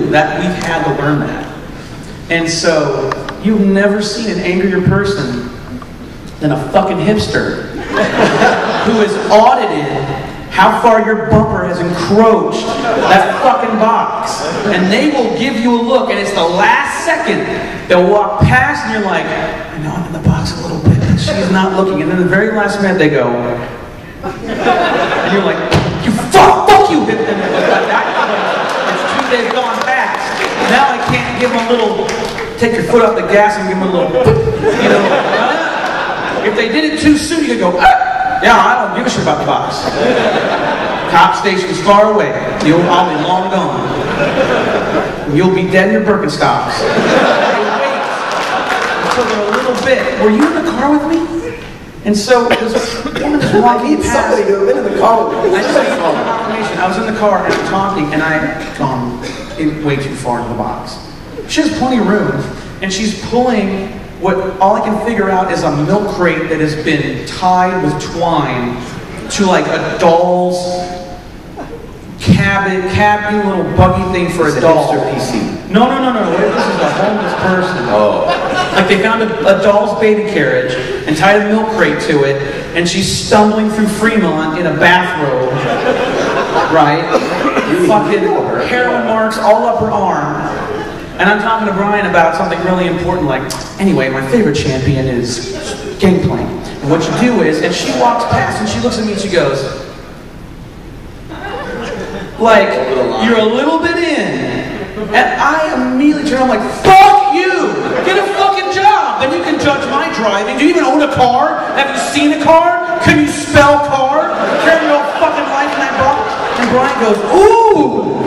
new. That we've had to learn that. And so, you've never seen an angrier person than a fucking hipster who has audited how far your bumper has encroached that fucking box. And they will give you a look, and it's the last second they'll walk past, and you're like, I know I'm in the box a little bit, but she's not looking. And then the very last minute they go, and you're like, you fuck you! And it's 2 days gone past. Now I can't give them a little, take your foot off the gas and give them a little, you know. If they did it too soon, you could go, yeah, I don't give a shit about the box. Cop station's far away. I'll be long gone. You'll be dead in your Birkenstocks. They wait until they're a little bit. Were you in the car with me? And so this woman is walking past. Somebody who had been in the car with me. I was in the car and I'm talking, and I've gone way too far into the box. She has plenty of room, and she's pulling what all I can figure out is a milk crate that has been tied with twine to like a doll's cabin little buggy thing for a doll. PC. No. This is a homeless person. Oh. Like they found a doll's baby carriage and tied a milk crate to it, and she's stumbling through Fremont in a bathrobe, right? Fucking heroin marks all up her arm. And I'm talking to Brian about something really important, like, anyway, my favorite champion is Gangplank. And what you do is, and she walks past and she looks at me and she goes, like, you're a little bit in. And I immediately turn, I'm like, fuck you! Get a fucking job! Then you can judge my driving. Do you even own a car? Have you seen a car? Can you spell car? Carry your whole fucking life in that box? And Brian goes, ooh!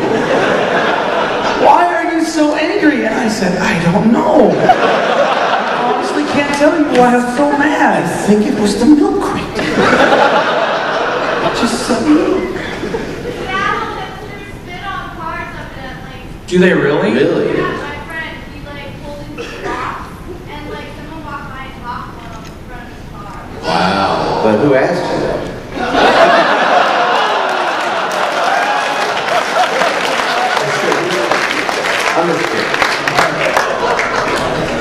Why are you so angry? And I said, I don't know. I honestly can't tell you why I'm so mad. I think it was the milk crate. Just so do they really? Really? Yeah, my friend, he like pulled into the box and like someone walked by and locked one on the front of his car. Wow. But who asked you that? I'm just kidding.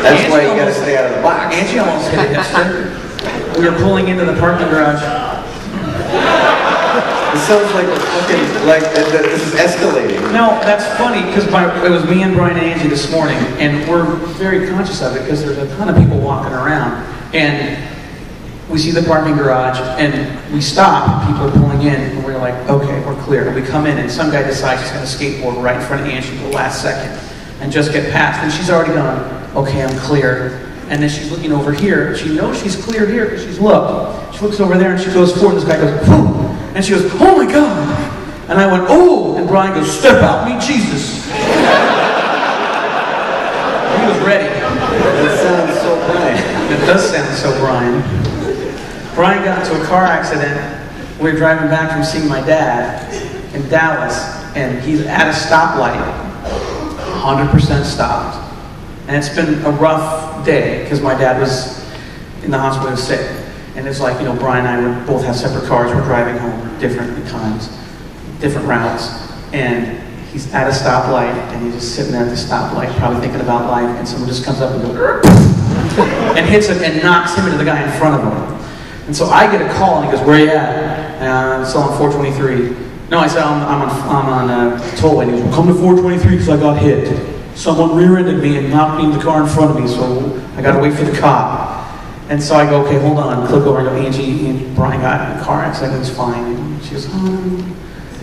That's why you gotta stay out of the box. Angie almost hit a hipster. We were pulling into the parking garage. It sounds like this is escalating. No, that's funny, because it was me and Brian and Angie this morning, and we're very conscious of it, because there's a ton of people walking around. And we see the parking garage, and we stop, and people are pulling in, and we're like, okay, we're clear. And we come in, and some guy decides he's going to skateboard right in front of Angie at the last second, and just get past. And she's already gone, okay, I'm clear. And then she's looking over here. She knows she's clear here, because she's looked. She looks over there, and she goes forward, and this guy goes, whoo! And she goes, oh my God! And I went, oh! And Brian goes, step out, meet Jesus. He was ready. That sounds so Brian. It does sound so Brian. Brian got into a car accident. We were driving back from seeing my dad in Dallas, and he's at a stoplight, 100% stopped. And it's been a rough day, because my dad was in the hospital sick. And it's like, you know, Brian and I would both have separate cars. We're driving home different times, different routes. And he's at a stoplight, and he's just sitting there at the stoplight, probably thinking about life. And someone just comes up and goes, and hits him and knocks him into the guy in front of him. And so I get a call, and he goes, where are you at? I'm still on 423. No, I said, I'm on tollway. And he goes, well, come to 423 because I got hit. Someone rear-ended me and knocked me in the car in front of me, so I got to wait for the cop. And so I go, okay, hold on. Click over and go, Angie and Brian got in a car accident. It was fine. And she goes, oh.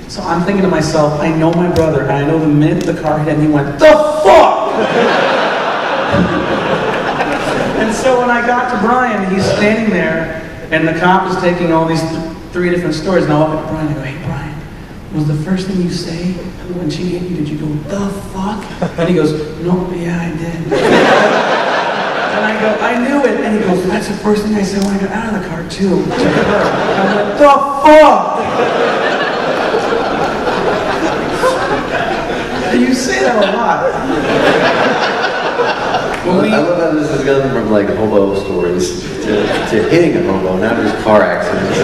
So I'm thinking to myself, I know my brother, and I know the minute the car hit him, he went, the fuck! And so when I got to Brian, he's standing there, and the cop is taking all these three different stories. And I look at Brian and I go, hey, Brian, was the first thing you say when she hit you, did you go, the fuck? And he goes, no, yeah, I did. And I go, I knew it. And he goes, that's the first thing I said when I got out of the car, too. And I'm like, the fuck? You say that a lot. I love how this has gone from like hobo stories to hitting a hobo, now there's car accidents.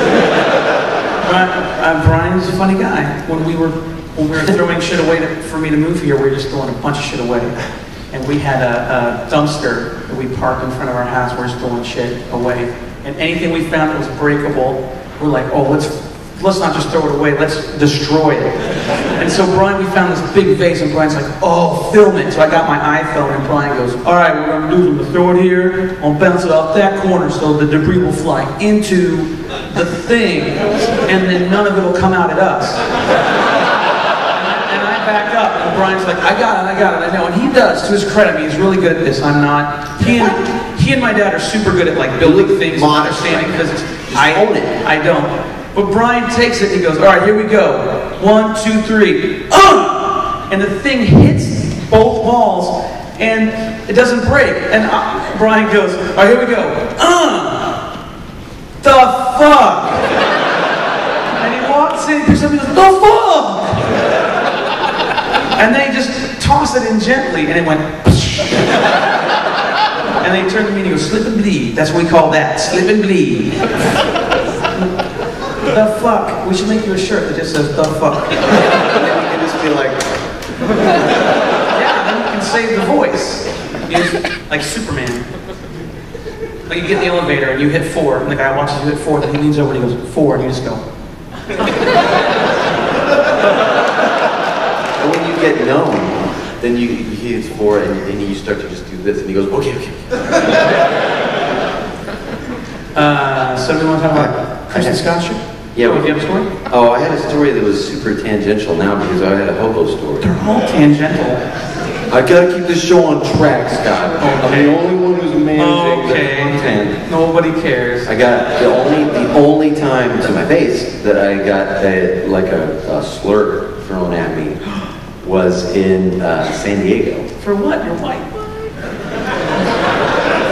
Brian's a funny guy. When we were when we were throwing shit away for me to move here, we were just throwing a bunch of shit away. And we had a dumpster that we parked in front of our house. We're just throwing shit away. And anything we found that was breakable, we're like, oh, let's not just throw it away, let's destroy it. And so Brian, we found this big vase, and Brian's like, oh, film it. So I got my iPhone, and Brian goes, all right, what we're gonna do is I'm gonna throw it here, I'll bounce it off that corner so the debris will fly into the thing, and then none of it will come out at us. And I backed up, and Brian's like, I got it, I know. And he does, to his credit, I mean, he's really good at this. I'm not. He and my dad are super good at like building things and understanding physics. I own it. I don't. But Brian takes it and he goes, all right, here we go. 1, 2, 3. And the thing hits both balls and it doesn't break. And Brian goes, all right, here we go. The fuck? And he walks in, picks up, and he goes, the fuck? And then he just tossed it in gently and it went, and then he turned to me and he goes, slip and bleed. That's what we call that, slip and bleed. The fuck? We should make you a shirt that just says the fuck. And then you can just be like... Yeah, then you can save the voice. You just, like Superman. Like you get in the elevator and you hit 4, and the guy watches you hit 4, then he leans over and he goes, 4, and you just go. And when you get known, then he hits 4 and you start to just do this, and he goes, okay. So do we want to talk about Kris and Scott's shit? Yeah. Do you have a story? Oh, I had a story that was super tangential now because I had a hobo story. They're all tangential. I gotta keep the show on track, Scott. Okay. I'm the only one who's managing the content. Nobody cares. I got the only time to my face that I got a slur thrown at me was in San Diego. For what? You're white.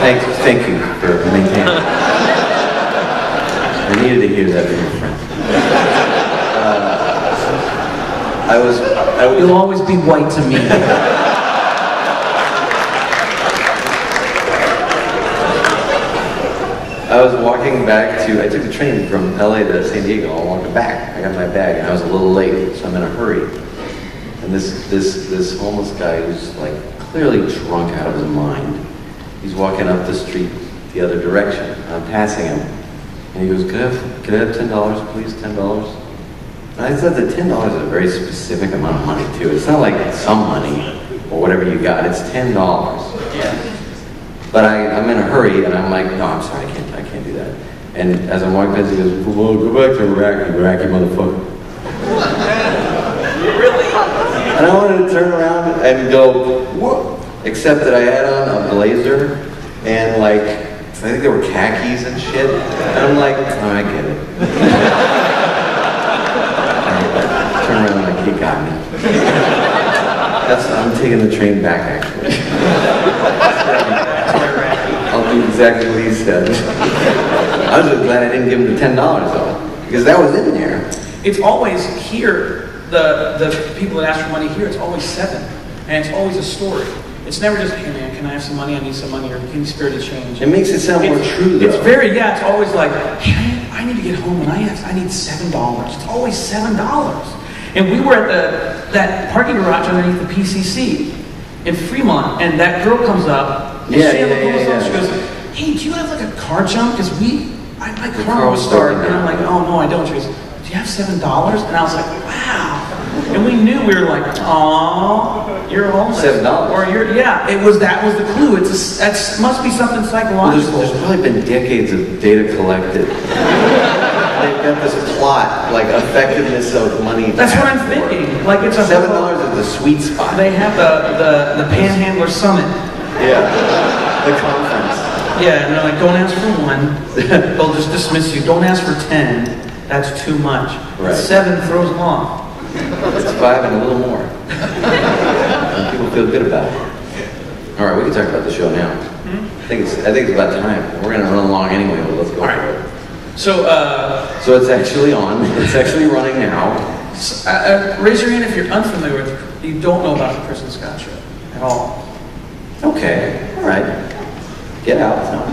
Thank you for maintaining. I needed to hear that from your friend. You'll always be white to me. I was walking back I took the train from LA to San Diego. I walked back. I got my bag and I was a little late, so I'm in a hurry. And this homeless guy who's like clearly drunk out of his mind, he's walking up the street the other direction. I'm passing him. And he goes, could I have $10, please, $10? And I said that $10 is a very specific amount of money, too. It's not like some money or whatever you got. It's $10. Yeah. But I'm in a hurry, and I'm like, no, I'm sorry, I can't do that. And as I'm walking past, he goes, well, go back to Iraqi motherfucker. Really? And I wanted to turn around and go, whoa. Except that I had on a blazer and like, I think there were khakis and shit. And I'm like, oh, I get it. Turn around like, he got me. I'm taking the train back, actually. I'll do exactly what he said. I was just glad I didn't give him the $10 though, because that was in there. It's always here, the people that ask for money here, it's always 7. And it's always a story. It's never just, hey man, can I have some money? I need some money, or can you spare the change? It makes it sound more true though. It's very, yeah, it's always like, hey, I need to get home and I need $7. It's always $7. And we were at that parking garage underneath the PCC in Fremont, and that girl comes up, and she goes, hey, do you have like a car jump? Because my car was started, and I'm like, oh no, I don't. She goes, do you have $7? And I was like, wow. And we knew, we were like, aw, you're homeless. $7. Or that was the clue. That must be something psychological. Well, there's probably been decades of data collected. They've got this plot, like effectiveness of money. That's what I'm thinking. Like it's a $7 is the sweet spot. They have the Panhandler Summit. Yeah, the conference. Yeah, and they're like, don't ask for 1. They'll just dismiss you. Don't ask for 10. That's too much. Right. 7 throws them off. It's 5 and a little more. And people feel good about it. All right, we can talk about the show now. I think it's about time. We're gonna run along anyway, but let's go for it. So it's actually on. It's actually running now. Raise your hand if you're unfamiliar with, you don't know about the Kris and Scott show at all. Okay, all right. Get out. No.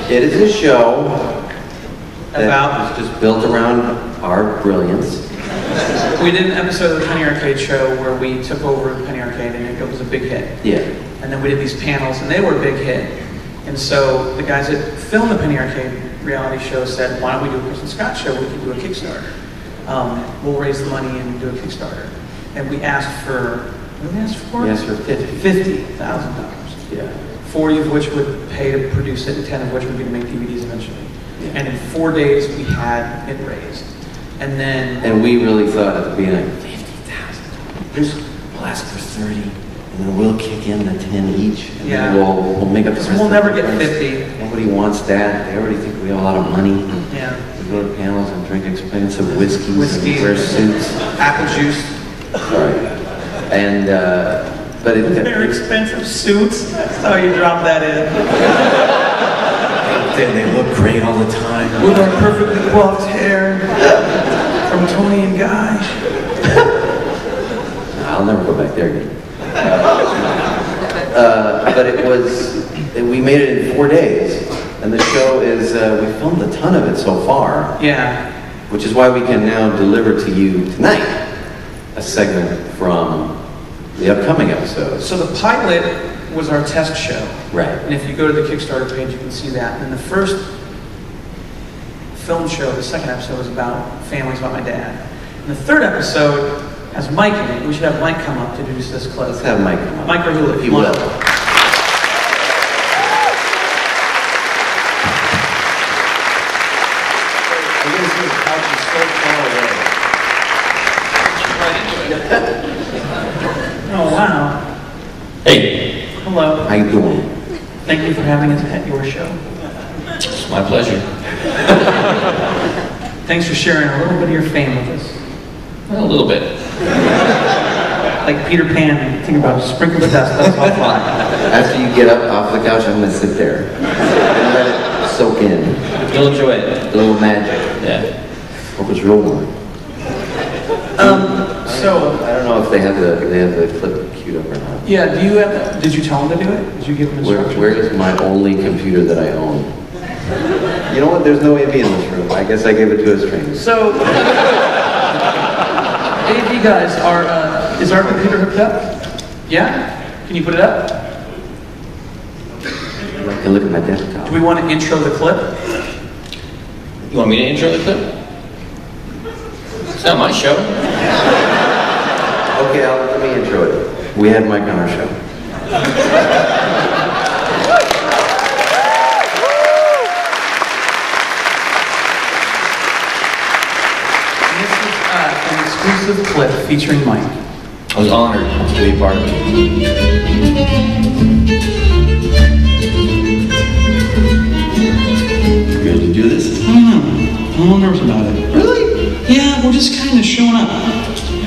It is a show that was just built around our brilliance. We did an episode of the Penny Arcade show where we took over the Penny Arcade and it was a big hit. Yeah. And then we did these panels and they were a big hit. And so the guys that filmed the Penny Arcade reality show said, why don't we do a Kris and Scott show? We can do a Kickstarter. We'll raise the money and do a Kickstarter. And we asked for, what did we ask for? We asked for $50,000. Yeah. 40 of which would pay to produce it and 10 of which would be to make DVDs eventually. Yeah. And in 4 days we had it raised. And then... And we really thought at the beginning, $50,000. We'll ask for 30, and then we'll kick in the 10 each. And then we'll make up the rest. We'll never get 50. Nobody wants that. They already think we have a lot of money. Yeah. We go to panels and drink expensive whiskeys and wear suits. Apple juice. Sorry. And, but it... Very expensive suits. That's how you drop that in. They look great all the time. With our perfectly coiffed hair from Tony and Guy. I'll never go back there again. But it was, we made it in 4 days. And the show is, we filmed a ton of it so far. Yeah. Which is why we can now deliver to you tonight a segment from the upcoming episode. So the pilot was our test show. Right. And if you go to the Kickstarter page, you can see that. And the first film show, the second episode, was about families, about my dad. And the third episode has Mike in it. We should have Mike come up to introduce this clip. Let's have Mike come up. Mike Krahulik. He will. Oh, wow. Hey. Hello. How you doing? Thank you for having us at your show. It's my pleasure. Thanks for sharing a little bit of your fame with us. Well, a little bit. Like Peter Pan, think about it, sprinkle the dust, that's all fly. After you get up off the couch, I'm going to sit there and let it soak in. You'll enjoy it. A little magic. Yeah. Hope it's real warm. So I don't know if they have the clip queued up or not. yeah, do you have? Did you tell them to do it? Did you give them instructions? Where is my only computer that I own? You know what? There's no AV in this room. I guess I gave it to his trainers. So, AV guys, is our computer hooked up? Yeah? Can you put it up? I can look at my desktop. Do we want to intro the clip? You want me to intro the clip? It's not my show. Okay, let me intro it. We had Mike on our show. This is an exclusive clip featuring Mike. I was honored to be a part of it. You ready to do this? I'm a little nervous about it. Really? Yeah, we're just kind of showing up.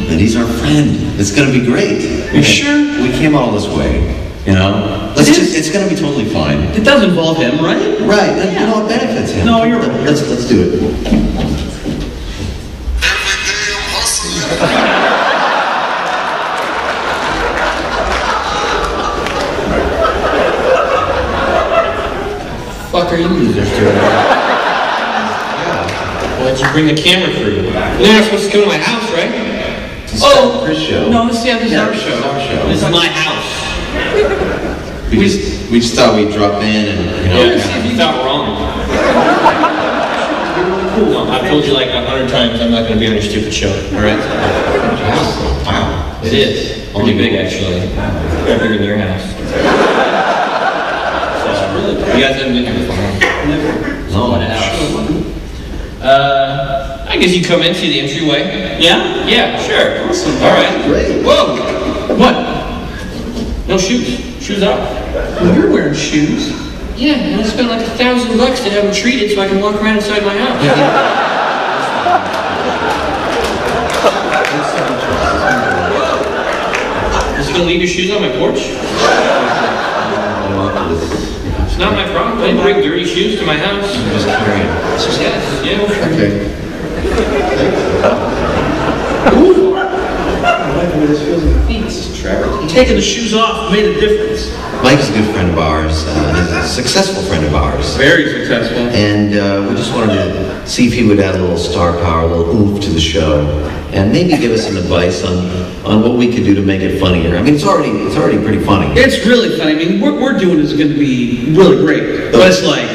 And he's our friend. It's gonna be great. You sure? We came all this way, you know? It's gonna be totally fine. It does involve him, right? Right, and you know, it benefits him. No, you're right. Let's do it. Fuck are you losers doing? Why'd you bring the camera crew? You're not supposed to come to my house, right? Oh, Kris show. No, this is our show. It's our show. This is my house. We just thought we'd drop in and, you know. Yeah, you thought wrong. No, I've told you like 100 times I'm not going to be on your stupid show, alright? Wow. It is. Pretty big, actually. Bigger than your house. You guys haven't been here before, huh? Never. No, what a house. I guess you come in, see the entryway. Yeah? Yeah, sure. Awesome. Alright. Great. Whoa! What? No shoes. Shoes off. Well, you're wearing shoes. Yeah, and I spent like $1,000 to have them treated so I can walk around inside my house. Just gonna leave your shoes on my porch? It's not my problem. I didn't bring dirty shoes to my house. I'm just carrying. Yes, yeah. Okay. the way this feels in your feet. Taking the shoes off made a difference. Mike's a good friend of ours. He's a successful friend of ours. Very successful. And we just wanted to see if he would add a little star power, a little oomph to the show, and maybe give us some advice on what we could do to make it funnier. I mean, it's already pretty funny. It's really funny. I mean, what we're doing is going to be really great. But it's like,